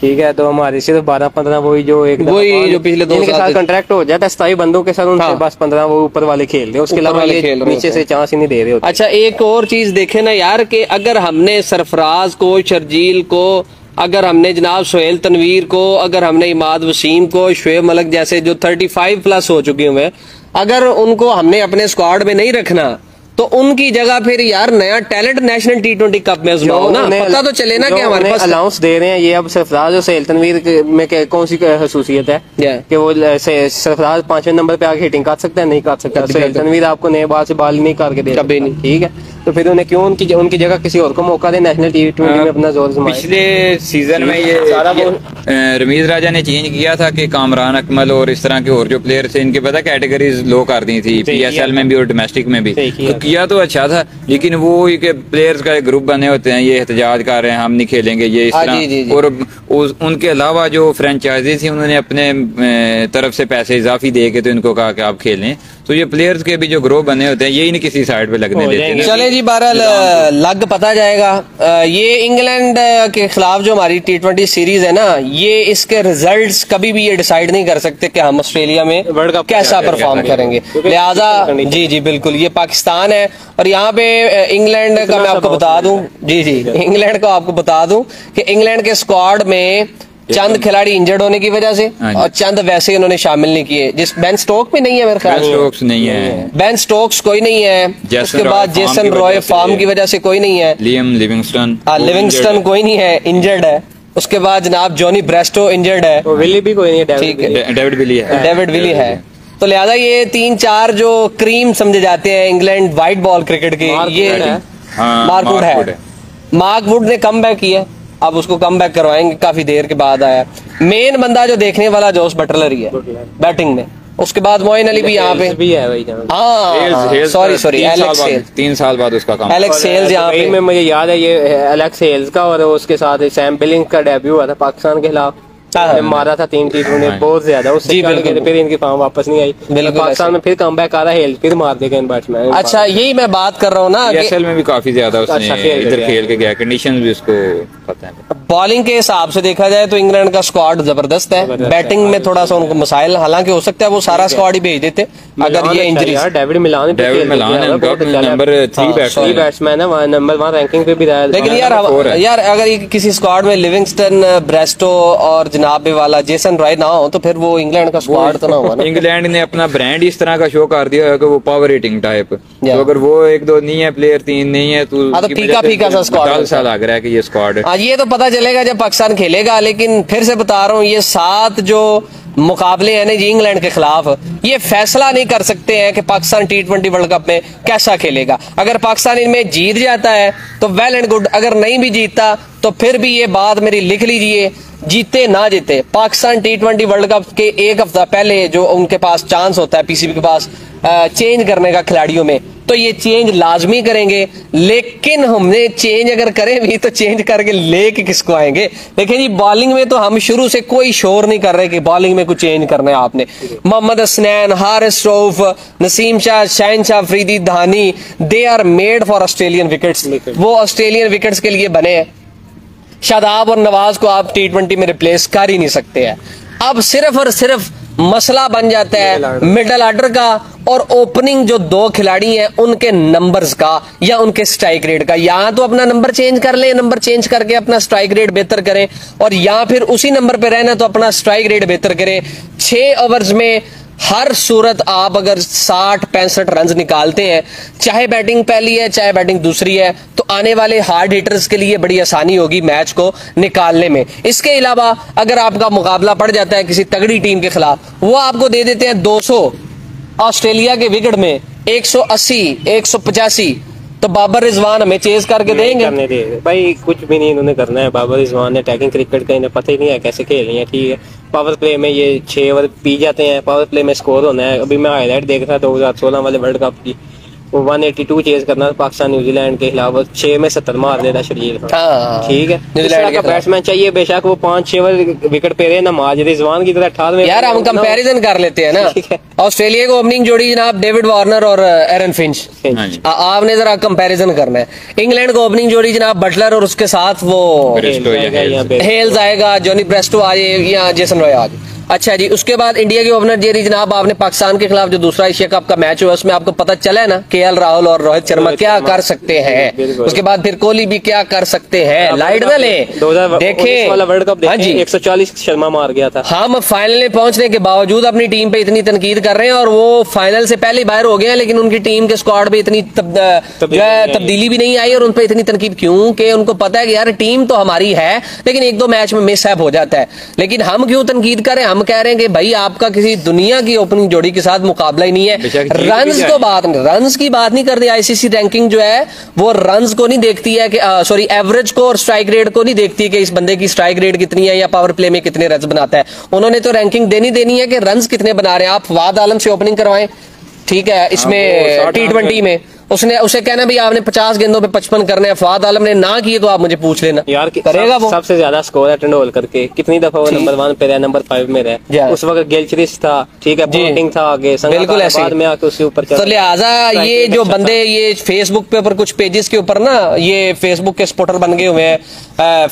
ठीक है, तो हमारे सिर्फ 12-15 वही जो पिछले 2 साल के साथ कॉन्ट्रैक्ट हो जाता है 27 बंदों के साथ, उनसे बस 15 वो ऊपर वाले खेल रहे हैं, उसके अलावा नीचे से चांस ही नहीं दे रहे होते। अच्छा, एक और चीज देखे ना यार, कि अगर हमने सरफराज को, शर्जील को, अगर हमने जनाब सोहेल तनवीर को, अगर हमने इमाद वसीम को, शुएब मलिक जैसे जो 35+ हो चुके हुए, अगर उनको हमने अपने स्क्वाड में नहीं रखना, तो उनकी जगह फिर यार नया टैलेंट नेशनल T20 कप में आजमाओ ना, पता तो चले ना कि हमारे पास अलाउंस दे रहे हैं। ये अब सरफराज और सोहेल तनवीर में कौन सी खसूसियत है कि वो सरफराज 5वें नंबर पे आके हिटिंग कर सकता है? नहीं कर सकता। सोहेल तनवीर आपको नए बाल से बाल नहीं करके दे, कभी नहीं। ठीक है, तो फिर उन्हें क्यों उनकी जगह किसी और को मौका दे नेशनल T20 में अपना जोर आजमाए। पिछले सीजन में ये रमीज राजा ने चेंज किया था कि कामरान अकमल और इस तरह के और जो प्लेयर थे इनके पता कैटेगरीज लो कर दी थी PSL में भी और डोमेस्टिक में भी, तो किया तो अच्छा था, लेकिन वो के प्लेयर्स का एक ग्रुप बने होते हैं, ये एहतजाज कर रहे हैं हम नहीं खेलेंगे ये इस तरह, और उनके अलावा जो फ्रेंचाइजी थी उन्होंने अपने तरफ से पैसे इजाफी दे के तो इनको कहा कि आप खेलें, तो ये प्लेयर्स के भी जो ग्रुप बने होते हैं यही नहीं किसी साइड पे लगने देते हैं। चले जी, बहरहाल लग पता जाएगा। ये इंग्लैंड के खिलाफ जो हमारी T20 सीरीज है ना, ये इसके रिजल्ट्स कभी भी ये डिसाइड नहीं कर सकते कि हम ऑस्ट्रेलिया में वर्ल्ड कप कैसा परफॉर्म करेंगे, लिहाजा जी जी बिल्कुल ये पाकिस्तान है। और यहाँ पे इंग्लैंड का मैं आपको बता दूं, जी जी इंग्लैंड को आपको बता दूं कि इंग्लैंड के स्क्वाड में चंद खिलाड़ी इंजर्ड होने की वजह से और चंद वैसे उन्होंने शामिल नहीं किए, जिस बेन स्टोक्स में नहीं है मेरे ख्याल, स्टोक्स नहीं है, बेन स्टोक्स कोई नहीं है, उसके बाद जेसन रॉय फॉर्म की वजह से कोई नहीं है, लियम लिविंगस्टन कोई नहीं है, इंजर्ड है, उसके बाद जनाब जॉनी ब्रेस्टो इंजर्ड है, विली भी कोई नहीं है, ठीक है डेविड विली है, तो लिहाजा ये 3-4 जो क्रीम समझे जाते हैं इंग्लैंड व्हाइट बॉल क्रिकेट के, ये मार्कवुड है, मार्कवुड ने कम बैक किया, अब उसको कम बैक करवाएंगे, काफी देर के बाद आया। मेन बंदा जो देखने वाला जोस बटलर ही है बैटिंग में, उसके बाद मोइन अली भी यहाँ पे भी है भाई, हाँ सॉरी एलेक्स हेल्स, 3 साल बाद उसका काम, एलेक्स हेल्स यहाँ पे में मुझे याद है, ये एलेक्स हेल्स का और उसके साथ सैम बिलिंग्स का डेब्यू हुआ था पाकिस्तान के खिलाफ, मारा था 3 T20 बहुत ज्यादा, उससे फिर इनकी फॉर्म वापस नहीं आई, पाकिस्तान में फिर कमबैक आ रहा है, फिर मार देगा इन बैट्समैन। अच्छा यही मैं बात कर रहा हूँ ना, PSL में भी काफी ज्यादा उसने इधर खेल के गया, कंडीशंस भी उसको पता है। बॉलिंग के हिसाब से देखा जाए तो इंग्लैंड का स्क्वाड जबरदस्त है, बैटिंग में थोड़ा सा उनको मसाइल, हालांकि हो सकता है वो सारा स्क्वाड ही भेज देते अगर ये इंजरी। डेविड मिलान नंबर 3 बैट्समैन है, नंबर 1 रैंकिंग पे भी रहा है, लेकिन यार अगर किसी स्क्वाड में लिविंगस्टन, ब्रेस्टो और जनाब वाला जेसन रॉय ना हो तो फिर वो इंग्लैंड का स्क्वाड तो ना हुआ ना। इंग्लैंड ने अपना ब्रांड इस तरह का शो कर दिया है कि वो पावर रेटिंग टाइप, तो अगर वो 1-2 नहीं है प्लेयर, 3 नहीं है तो फीका सा स्क्वाड सा लग रहा है कि ये स्क्वाड है। ये तो पता चलेगा जब पाकिस्तान खेलेगा, लेकिन फिर से बता रहा हूँ ये 7 जो मुकाबले हैं ना जी इंग्लैंड के खिलाफ, ये फैसला नहीं कर सकते हैं कि पाकिस्तान T20 वर्ल्ड कप में कैसा खेलेगा। अगर पाकिस्तान इनमें जीत जाता है तो वेल एंड गुड, अगर नहीं भी जीतता तो फिर भी ये बात मेरी लिख लीजिए, जीते ना जीते पाकिस्तान T20 वर्ल्ड कप के एक हफ्ता पहले जो उनके पास चांस होता है PCB के पास चेंज करने का खिलाड़ियों में, तो ये चेंज लाजमी करेंगे। लेकिन हमने चेंज अगर करें भी तो चेंज करके लेके किसको आएंगे। देखिए जी बॉलिंग में तो हम शुरू से कोई शोर नहीं कर रहे कि बॉलिंग में कुछ चेंज करना है आपने। मोहम्मद हसनैन, हारिस रऊफ, नसीम शाह, शहनशाह अफरीदी, धानी, they are made for Australian wickets, वो ऑस्ट्रेलियन विकेट्स के लिए बने हैं। शादाब और नवाज को आप T20 में रिप्लेस कर ही नहीं सकते हैं। अब सिर्फ और सिर्फ मसला बन जाता है मिडल ऑर्डर का और ओपनिंग जो 2 खिलाड़ी हैं उनके नंबर्स का या उनके स्ट्राइक रेट का। या तो अपना नंबर चेंज कर लें, नंबर चेंज करके अपना स्ट्राइक रेट बेहतर करें, और या फिर उसी नंबर पे रहना तो अपना स्ट्राइक रेट बेहतर करें। 6 ओवर्स में हर सूरत आप अगर 60-65 रन निकालते हैं, चाहे बैटिंग पहली है चाहे बैटिंग दूसरी है, तो आने वाले हार्ड हिटर्स के लिए बड़ी आसानी होगी मैच को निकालने में। इसके अलावा अगर आपका मुकाबला पड़ जाता है किसी तगड़ी टीम के खिलाफ, वो आपको दे देते हैं 200 ऑस्ट्रेलिया के विकेट में 180, 185, तो बाबर रिजवान हमें चेज करके देंगे? करने दे भाई, कुछ भी नहीं इन्होंने करना है। बाबर रिजवान ने अटैकिंग क्रिकेट का इन्हें पता ही नहीं है कैसे खेलनी है, ठीक है। पावर प्ले में ये 6 ओवर पी जाते हैं, पावर प्ले में स्कोर होना है। अभी मैं हाईलाइट देख रहा था 2016 वाले वर्ल्ड कप की, वो 182 चेज करना पाकिस्तान न्यूजीलैंड के खिलाफ, 6 में 70 मार देता शरीर, ठीक है। न्यूजीलैंड का बैट्समैन चाहिए बेशक वो 5-6 विकेट पे रहे, नमाज रिजवान की तरह 18 यार हम कंपैरिजन कर लेते हैं ना। ऑस्ट्रेलिया को ओपनिंग जोड़ी जनाब डेविड वार्नर और एरन फिंच, आपने जरा कंपैरिजन करना है। इंग्लैंड को ओपनिंग जोड़ी जनाब बटलर और उसके साथ वो हेल्स आएगा, जॉनी ब्रेस्टो आ जाएगा या जेसन रॉय आ जाए। अच्छा जी, उसके बाद इंडिया के ओपनर जेरी जनाब, आपने पाकिस्तान के खिलाफ जो दूसरा एशिया कप का मैच हुआ उसमें आपको पता चला है ना KL राहुल और रोहित शर्मा क्या कर सकते हैं। उसके बाद फिर कोहली भी क्या कर सकते हैं। लाइट ना ले, देखें वाला वर्ल्ड कप, हाँ जी 140 शर्मा मार गया था। हम फाइनल में पहुंचने के बावजूद अपनी टीम पे इतनी तनकीद कर रहे हैं, और वो फाइनल से पहले बाहर हो गए हैं, लेकिन उनकी टीम के स्क्वाड पे इतनी तब्दीली भी नहीं आई और उन पर इतनी तनकीद क्यों? कि उनको पता है कि यार टीम तो हमारी है लेकिन 1-2 मैच में मिसहैप हो जाता है। लेकिन हम क्यों तनकीद करें? हम हम कह रहे हैं कि भाई आपका किसी दुनिया की ओपनिंग जोड़ी के साथ मुकाबला ही नहीं है। रन्स की बात नहीं कर रही। आईसीसी रैंकिंग जो है वो रन्स को नहीं देखती है कि सॉरी एवरेज को और स्ट्राइक रेट को नहीं देखती है कि इस बंदे की स्ट्राइक रेट कितनी है या पावर प्ले में कितने रन बनाता है। उन्होंने तो रैंकिंग देनी है कि रन्स कितने बना रहे हैं। आप फवाद आलम से ओपनिंग करवाएं, ठीक है, इसमें T20 में उसे कहना भाई आपने 50 गेंदों पे 55 करने हैं, फवाद आलम ने ना किए तो आप मुझे पूछ लेना यार करेगा वो। सबसे ज्यादा स्कोर है टेंडुलकर के, कितनी दफा वो नंबर 1 पे रहा, नंबर 5 में रहा। उस वक्त गिलक्रिस्ट था, ठीक है, बोटिंग था आगे, बिल्कुल ऐसे बाद में आके उसके ऊपर। तो लिहाजा ये जो बंदे ये फेसबुक पे ऊपर कुछ पेजेस के ऊपर ना ये फेसबुक के सपोर्टर बन गए हुए हैं,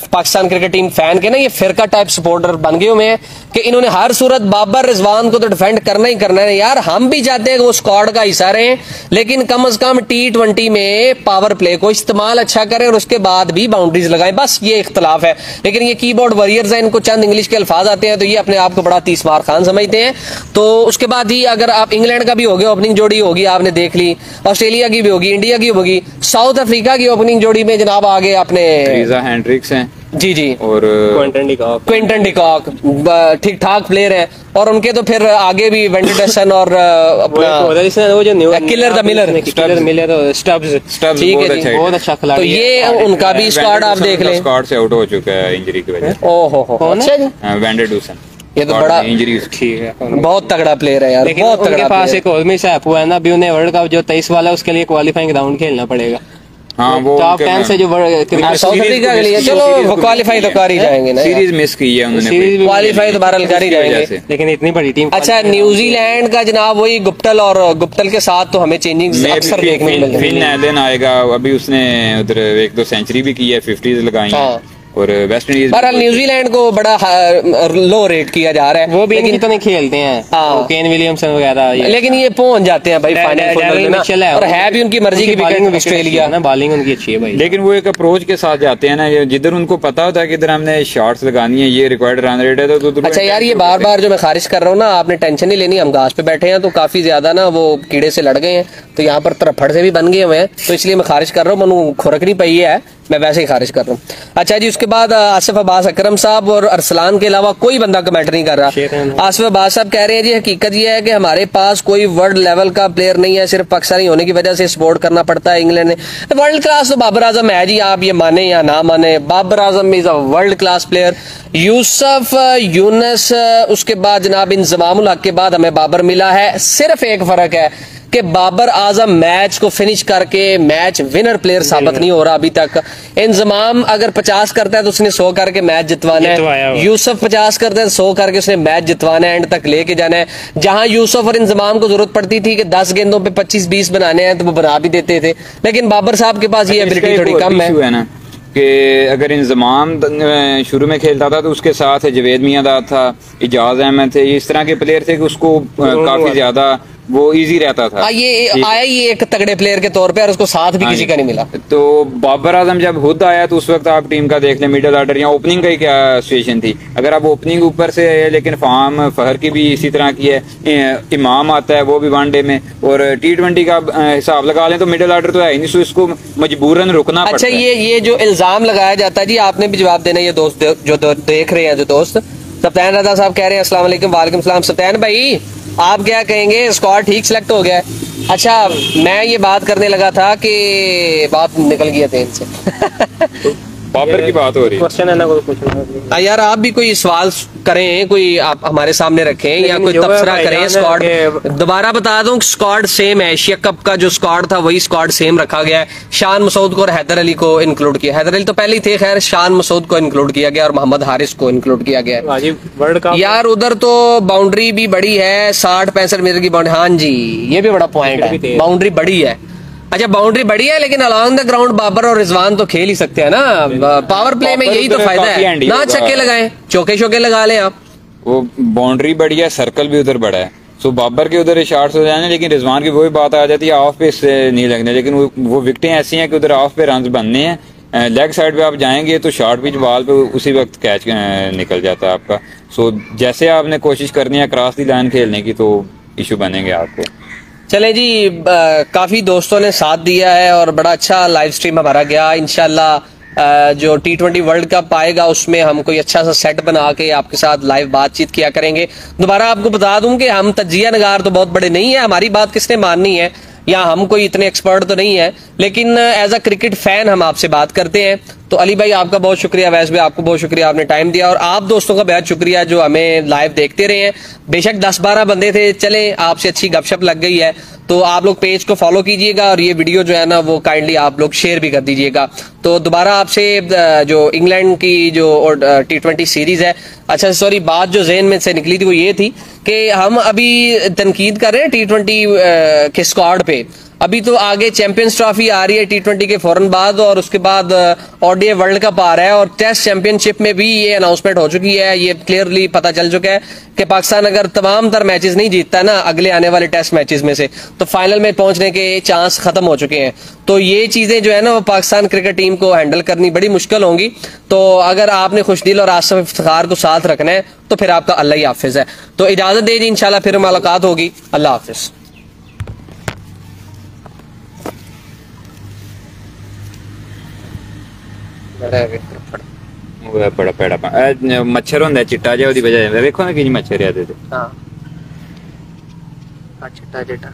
पाकिस्तान क्रिकेट टीम फैन के ना ये फिरका टाइप सपोर्टर बन गए हुए हैं कि इन्होंने हर सूरत बाबर रिजवान को तो डिफेंड करना ही करना है। यार हम भी चाहते हैं कि वो स्क्वाड का हिस्सा रहे, लेकिन कम से कम T20 में पावर प्ले को इस्तेमाल अच्छा करें और उसके बाद भी बाउंड्रीज लगाएं। बस ये इख्तलाफ है। लेकिन ये कीबोर्ड वॉरियर्स हैं, इनको चंद इंग्लिश के अल्फाज आते हैं तो ये अपने आप को बड़ा तीसमार खान समझते हैं। तो उसके बाद ही अगर आप इंग्लैंड का भी हो गया ओपनिंग जोड़ी होगी, आपने देख ली, ऑस्ट्रेलिया की भी होगी, इंडिया की होगी, साउथ अफ्रीका की ओपनिंग जोड़ी में जनाब आगे अपने हेंड्रिक्स हैं जी और क्विंटन डिकॉक ठीक ठाक प्लेयर है। और उनके तो फिर आगे भी वेंडरसन और अपना वो जो किलर मिलर और स्टब्स, ठीक है जी, बहुत अच्छा खिलाड़ी। तो ये उनका भी स्क्वाड आप देख लें, स्क्वाड से आउट हो चुका है इंजरी की वजह से। ओहो अच्छा जी, वेंडरसन ये तो बड़ा इंजरी ठीक है, बहुत तगड़ा प्लेयर है यार, लेकिन बहुत उनके तगड़ा पास एक और मिस हुआ है ना, अभी उन्हें वर्ल्ड कप जो 23 वाला उसके लिए क्वालिफाइंग राउंड खेलना पड़ेगा। हाँ, वो टॉप 10 से जो साउथ अफ्रीका के लिए चलो वो क्वालिफाई तो कर ही जाएंगे ना, सीरीज मिस की है उन्होंने, क्वालिफाई तो बहरहाल कर ही जाएंगे, लेकिन इतनी बड़ी टीम। अच्छा न्यूजीलैंड का जनाब वही गुप्टल और गुप्तल के साथ तो हमें चेंजिंग अक्सर देखने को मिलती है। फिन एलन आएगा, अभी उसने उधर 1-2 सेंचुरी भी की है, 50s लगाई है। और वेस्ट इंडीज बहरहाल न्यूजीलैंड को बड़ा लो रेट किया जा रहा है, वो भी इनकी तो नहीं खेलते हैं, केन विलियमसन वगैरह, लेकिन ये पहुंच जाते हैं भाई फाइनल में, और है भी उनकी मर्जी की विकेट ऑस्ट्रेलिया ना, बॉलिंग उनकी अच्छी है भाई। लेकिन वो एक अप्रोच के साथ जाते हैं ना, जिधर उनको पता होता है कि इधर हमने शॉट्स लगानी है, ये रिक्वायर्ड रन रेट है तो अच्छा यार ये बार बार जो मैं खारिज कर रहा हूँ ना, आपने टेंशन नहीं लेनी, हम घास पे बैठे हैं तो काफी ज्यादा ना वो कीड़े से लड़ गए हैं, तो यहाँ पर तरफड़ से भी बन गए हुए हैं, तो इसलिए मैं खारिज कर रहा हूँ, मनु खुरक नहीं पाई है, मैं वैसे ही खारिज कर रहा हूँ। अच्छा जी, उसके बाद आसिफ अब्बास अकरम साहब और अरसलान के अलावा कोई बंदा कमेंट नहीं कर रहा। आसिफ अब्बास साहब कह रहे हैं जी हकीकत ये है कि हमारे पास कोई वर्ल्ड लेवल का प्लेयर नहीं है, सिर्फ पाकिस्तानी होने की वजह से सपोर्ट करना पड़ता है। इंग्लैंड ने वर्ल्ड क्लास तो बाबर आजम है जी, आप ये माने या ना माने, Babar Azam is a world class player. Yousuf Younis, उसके बाद जनाब इंजमामुल हक के बाद हमें बाबर मिला है। सिर्फ एक फर्क है कि बाबर आजम मैच को फिनिश करके मैच विनर प्लेयर साबित नहीं हो रहा अभी तक। इंजमाम अगर 50 करता है तो उसने 100 करके मैच जितवाना है, यूसुफ 50 करता है 100 करके उसने मैच जितवाना है, एंड तक लेके जाना है। जहां यूसुफ और इंजमाम को जरूरत पड़ती थी कि 10 गेंदों पे 25-20 बनाने हैं तो वो बना भी देते थे, लेकिन बाबर साहब के पास ये एबिलिटी थोड़ी कम है ना कि अगर इंजमाम शुरू में खेलता था तो उसके साथ जवेद मियांदाद था, इजाज अहमद थे, इस तरह के प्लेयर थे कि उसको काफी ज्यादा वो इजी रहता था। ये आया ही एक तगड़े प्लेयर के तौर पे और उसको साथ भी किसी का नहीं मिला। तो बाबर आजम जब खुद आया तो उस वक्त आप टीम का देख लें, मिडिल ऑर्डर या ओपनिंग का ही क्या सिचुएशन थी। अगर आप ओपनिंग ऊपर से है, लेकिन फार्म फहर की भी इसी तरह की है, इमाम आता है वो भी वनडे में, और T20 का हिसाब लगा लें तो मिडिल ऑर्डर तो है ही नहीं, सो इसको मजबूरन रुकना पड़ता है। अच्छा ये जो इल्जाम लगाया जाता है जी, आपने भी जवाब देना, ये दोस्त जो देख रहे हैं, जो दोस्त सत्यान रजा साहब कह रहे हैं अस्सलाम वालेकुम। वालेकुम सलाम। सत्यान भाई आप क्या कहेंगे, स्क्वाड ठीक सिलेक्ट हो गया है? अच्छा मैं ये बात करने लगा था कि बात निकल गई है से बाबर की बात हो रही है, क्वेश्चन है ना कोई पूछना यार, आप भी कोई सवाल करें, कोई आप हमारे सामने रखें या कोई तबसरा करें। स्क्वाड दोबारा बता दूं, स्क्वाड सेम है, एशिया कप का जो स्क्वाड था वही स्क्वाड सेम रखा गया है। शान मसूद को और हैदर अली को इंक्लूड किया, हैदर अली तो पहले ही थे, खैर शान मसूद को इंक्लूड किया गया और मोहम्मद हारिस को इंक्लूड किया गया। यार उधर तो बाउंड्री भी बड़ी है, 60-65 मीटर की बाउंड्री। हाँ जी ये भी बड़ा पॉइंट है, बाउंड्री बड़ी है। अच्छा बाउंड्री बड़ी है, लेकिन अलॉन्ग द ग्राउंड बाबर और रिजवान तो खेल ही सकते हैं ना, पावर प्ले में यही तो फायदा है ना, छक्के लगाएं, चौके शौके लगा लें आप। वो बाउंड्री बड़ी है, सर्कल भी उधर बड़ा है, सो बाबर के उधर शॉट्स हो जाने, लेकिन रिजवान की वही बात आ जाती है ऑफ पे से नहीं लगने, लेकिन वो विकेटें ऐसी हैं कि उधर ऑफ पे रन बनने हैं, लेग साइड पे आप जाएंगे तो शॉर्ट पिच बॉल पे उसी वक्त कैच निकल जाता है आपका। सो जैसे आपने कोशिश करनी है क्रॉस दी लाइन खेलने की तो इशू बनेंगे आपको। चले जी, काफी दोस्तों ने साथ दिया है और बड़ा अच्छा लाइव स्ट्रीम हमारा गया। इंशाल्लाह जो T20 वर्ल्ड कप आएगा उसमें हम कोई अच्छा सा सेट बना के आपके साथ लाइव बातचीत किया करेंगे। दोबारा आपको बता दूं कि हम तजिया नगार तो बहुत बड़े नहीं है, हमारी बात किसने माननी है, या हम कोई इतने एक्सपर्ट तो नहीं है, लेकिन एज अ क्रिकेट फैन हम आपसे बात करते हैं। तो अली भाई आपका बहुत शुक्रिया, वैसे भी आपको बहुत शुक्रिया, आपने टाइम दिया, और आप दोस्तों का बेहद शुक्रिया जो हमें लाइव देखते रहे हैं। बेशक 10-12 बंदे थे, चले आपसे अच्छी गपशप लग गई है, तो आप लोग पेज को फॉलो कीजिएगा और ये वीडियो जो है ना वो काइंडली आप लोग शेयर भी कर दीजिएगा। तो दोबारा आपसे जो इंग्लैंड की जो T20 सीरीज है, अच्छा सॉरी, बात जो जेहन में से निकली थी वो ये थी कि हम अभी तनकीद कर रहे हैं T20 के स्क्वाड पे। अभी तो आगे चैंपियंस ट्रॉफी आ रही है T20 के फौरन बाद, और उसके बाद ODI वर्ल्ड कप आ रहा है, और टेस्ट चैंपियनशिप में भी ये अनाउंसमेंट हो चुकी है, ये क्लियरली पता चल चुका है कि पाकिस्तान अगर तमाम तर मैचेस नहीं जीतता ना अगले आने वाले टेस्ट मैचेस में से, तो फाइनल में पहुंचने के चांस खत्म हो चुके हैं। तो ये चीजें जो है ना वो पाकिस्तान क्रिकेट टीम को हैंडल करनी बड़ी मुश्किल होंगी। तो अगर आपने खुशदिल और आसिफ इफ्तिखार को साथ रखना है तो फिर आपका अल्लाह ही हाफिज है। तो इजाजत दे दी, इंशाल्लाह फिर मुलाकात होगी। अल्लाह हाफिज। बड़ा पेड़ा मच्छर होंगे चिट्टा जिहा, ओदी वजह देखो ना कि मच्छर आते थे। हाँ चिट्टा चिट्टा।